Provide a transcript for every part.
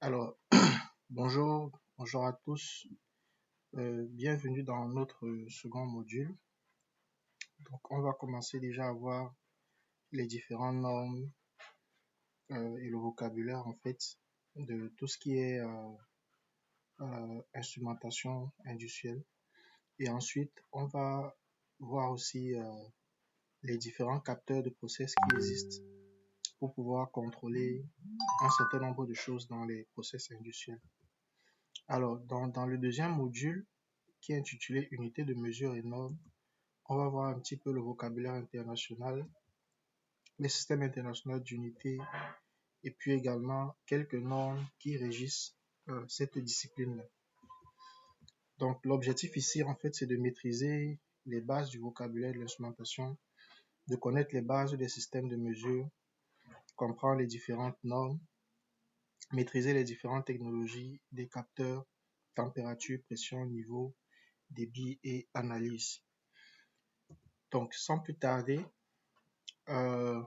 Alors, bonjour à tous. Bienvenue dans notre second module. Donc, on va commencer déjà à voir les différentes normes et le vocabulaire en fait de tout ce qui est instrumentation industrielle. Et ensuite, on va voir aussi les différents capteurs de process qui existent pour pouvoir contrôler un certain nombre de choses dans les process industriels. Alors, dans le deuxième module, qui est intitulé Unité de mesure et normes, on va voir un petit peu le vocabulaire international, les systèmes internationaux d'unité et puis également quelques normes qui régissent cette discipline-là. Donc l'objectif ici en fait c'est de maîtriser les bases du vocabulaire de l'instrumentation, de connaître les bases des systèmes de mesure, comprendre les différentes normes, maîtriser les différentes technologies des capteurs, température, pression, niveau, débit et analyse. Donc sans plus tarder, euh,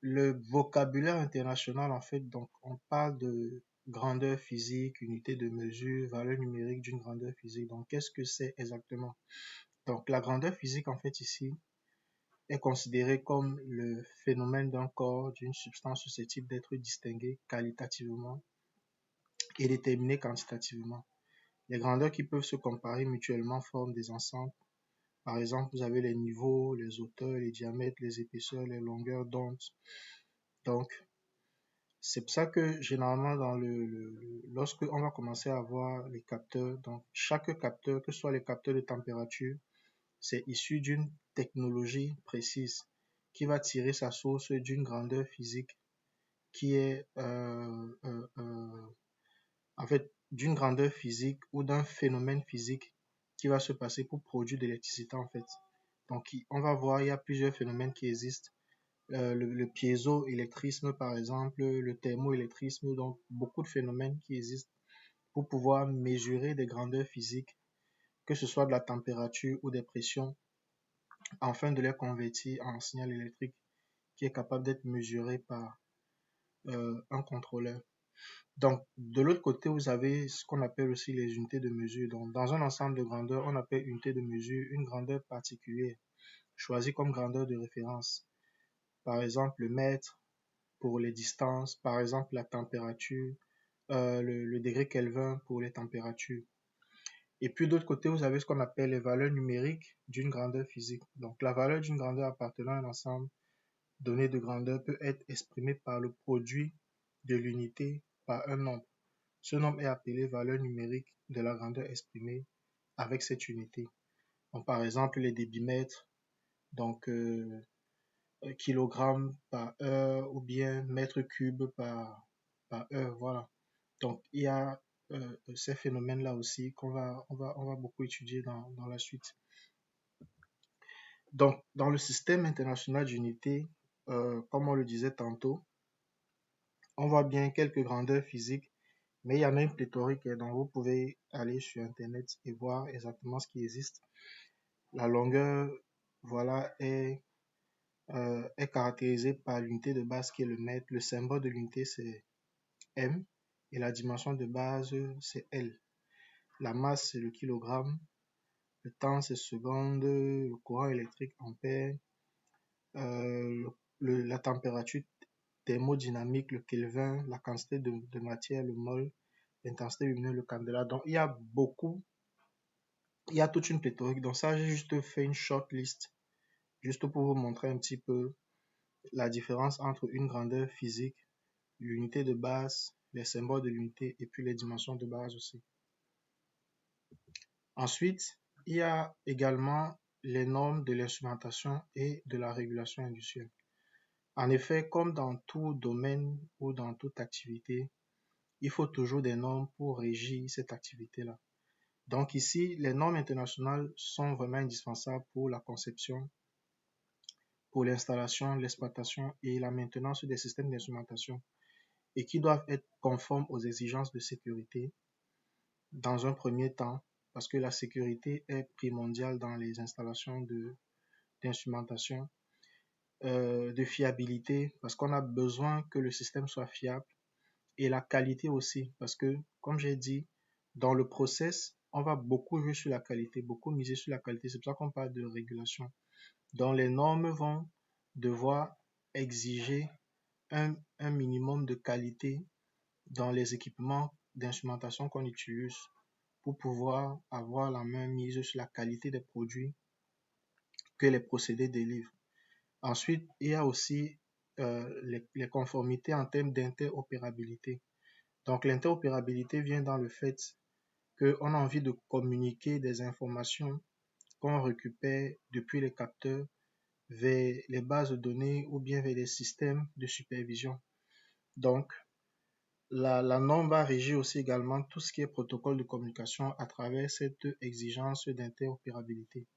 le vocabulaire international, en fait, donc on parle de grandeur physique, unité de mesure, valeur numérique d'une grandeur physique. Donc, qu'est-ce que c'est exactement? Donc, la grandeur physique, en fait, ici, est considérée comme le phénomène d'un corps, d'une substance susceptible d'être distinguée qualitativement et déterminée quantitativement. Les grandeurs qui peuvent se comparer mutuellement forment des ensembles. Par exemple, vous avez les niveaux, les hauteurs, les diamètres, les épaisseurs, les longueurs d'onde. Donc, c'est pour ça que généralement lorsque on va commencer à voir les capteurs, donc chaque capteur, que ce soit les capteurs de température, c'est issu d'une technologie précise qui va tirer sa source d'une grandeur physique qui est en fait d'une grandeur physique ou d'un phénomène physique qui va se passer pour produire de l'électricité en fait. Donc on va voir, il y a plusieurs phénomènes qui existent. Le piézoélectrisme, par exemple, le thermoélectrisme, donc beaucoup de phénomènes qui existent pour pouvoir mesurer des grandeurs physiques, que ce soit de la température ou des pressions, afin de les convertir en signal électrique qui est capable d'être mesuré par un contrôleur. Donc, de l'autre côté, vous avez ce qu'on appelle aussi les unités de mesure. Donc, dans un ensemble de grandeurs, on appelle unité de mesure une grandeur particulière, choisie comme grandeur de référence. Par exemple, le mètre, pour les distances, par exemple la température, le degré Kelvin pour les températures. Et puis d'autre côté, vous avez ce qu'on appelle les valeurs numériques d'une grandeur physique. Donc la valeur d'une grandeur appartenant à un ensemble donné de grandeur peut être exprimée par le produit de l'unité par un nombre. Ce nombre est appelé valeur numérique de la grandeur exprimée avec cette unité. Donc, par exemple, les débitmètres, donc kilogrammes par heure ou bien mètre cube par heure, voilà. Donc, il y a ces phénomènes-là aussi on va beaucoup étudier dans la suite. Donc, dans le système international d'unité, comme on le disait tantôt, on voit bien quelques grandeurs physiques, mais il y en a une pléthorique, donc vous pouvez aller sur Internet et voir exactement ce qui existe. La longueur, voilà, est caractérisée par l'unité de base qui est le mètre. Le symbole de l'unité, c'est M et la dimension de base, c'est L. La masse, c'est le kilogramme. Le temps, c'est seconde. Le courant électrique, ampère. La température thermodynamique, le Kelvin. La quantité de matière, le mol. L'intensité lumineuse, le candela. Donc, il y a toute une pléthorique. Donc, ça, j'ai juste fait une short list, juste pour vous montrer un petit peu la différence entre une grandeur physique, l'unité de base, les symboles de l'unité et puis les dimensions de base aussi. Ensuite, il y a également les normes de l'instrumentation et de la régulation industrielle. En effet, comme dans tout domaine ou dans toute activité, il faut toujours des normes pour régir cette activité-là. Donc ici, les normes internationales sont vraiment indispensables pour la conception, pour l'installation, l'exploitation et la maintenance des systèmes d'instrumentation et qui doivent être conformes aux exigences de sécurité dans un premier temps, parce que la sécurité est primordiale dans les installations d'instrumentation, de fiabilité, parce qu'on a besoin que le système soit fiable, et la qualité aussi. Parce que, comme j'ai dit, dans le process, on va beaucoup jouer sur la qualité, beaucoup miser sur la qualité. C'est pour ça qu'on parle de régulation. Donc, les normes vont devoir exiger un minimum de qualité dans les équipements d'instrumentation qu'on utilise pour pouvoir avoir la main mise sur la qualité des produits que les procédés délivrent. Ensuite, il y a aussi les conformités en termes d'interopérabilité. Donc, l'interopérabilité vient dans le fait qu'on a envie de communiquer des informations qu'on récupère depuis les capteurs vers les bases de données ou bien vers les systèmes de supervision. Donc, la norme va régir aussi également tout ce qui est protocole de communication à travers cette exigence d'interopérabilité.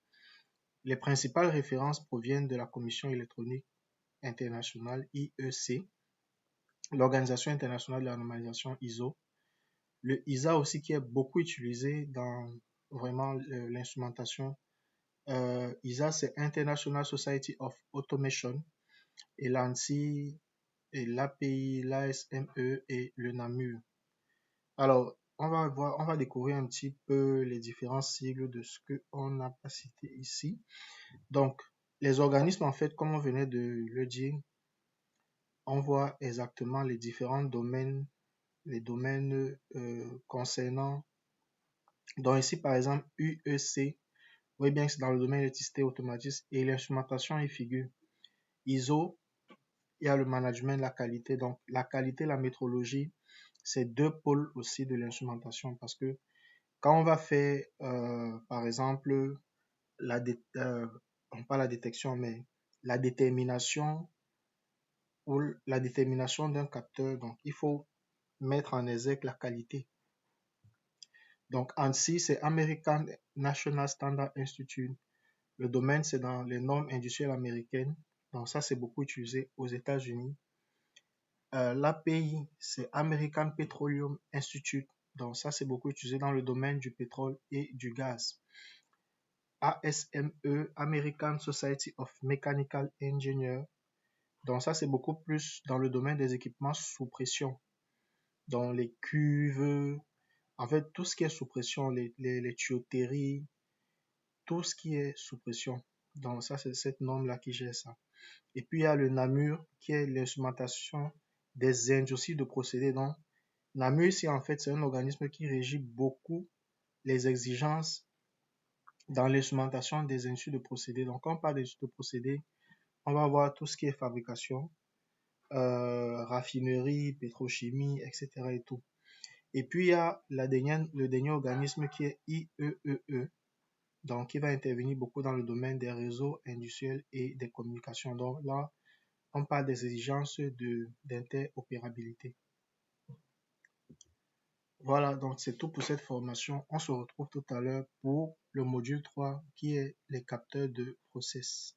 Les principales références proviennent de la Commission électronique internationale IEC, l'Organisation internationale de la normalisation ISO, le ISA aussi qui est beaucoup utilisé dans vraiment l'instrumentation. ISA, c'est International Society of Automation, et l'ANSI, et l'API, l'ASME et le NAMUR. Alors, on va découvrir un petit peu les différents sigles de ce qu'on n'a pas cité ici. Donc, les organismes, en fait, comme on venait de le dire, on voit exactement les différents domaines, les domaines concernant. Donc, ici, par exemple, UEC, vous voyez bien que c'est dans le domaine de l'électricité automatique et l'instrumentation y figure. ISO, il y a le management, la qualité. Donc, la qualité, la métrologie, c'est deux pôles aussi de l'instrumentation parce que quand on va faire, par exemple, pas la détection, mais la détermination ou la détermination d'un capteur, donc il faut mettre en exergue la qualité. Donc ANSI, c'est American National Standard Institute. Le domaine, c'est dans les normes industrielles américaines. Donc ça, c'est beaucoup utilisé aux États-Unis. L'API, c'est American Petroleum Institute. Donc ça, c'est beaucoup utilisé dans le domaine du pétrole et du gaz. ASME, American Society of Mechanical Engineers. Donc ça, c'est beaucoup plus dans le domaine des équipements sous pression, dans les cuves, en fait, tout ce qui est sous pression, les tuyauteries, tout ce qui est sous pression. Donc ça, c'est cette norme-là qui gère ça. Et puis, il y a le NAMUR, qui est l'instrumentation des industries de procédés. Donc, NAMUR, ici, en fait, c'est un organisme qui régit beaucoup les exigences dans l'instrumentation des industries de procédés. Donc, quand on parle d'industries de procédés, on va voir tout ce qui est fabrication, raffinerie, pétrochimie, etc. et tout. Et puis, il y a le dernier organisme qui est IEEE, donc qui va intervenir beaucoup dans le domaine des réseaux industriels et des communications. Donc là, on parle des exigences d'interopérabilité. Voilà, donc c'est tout pour cette formation. On se retrouve tout à l'heure pour le module 3 qui est les capteurs de process.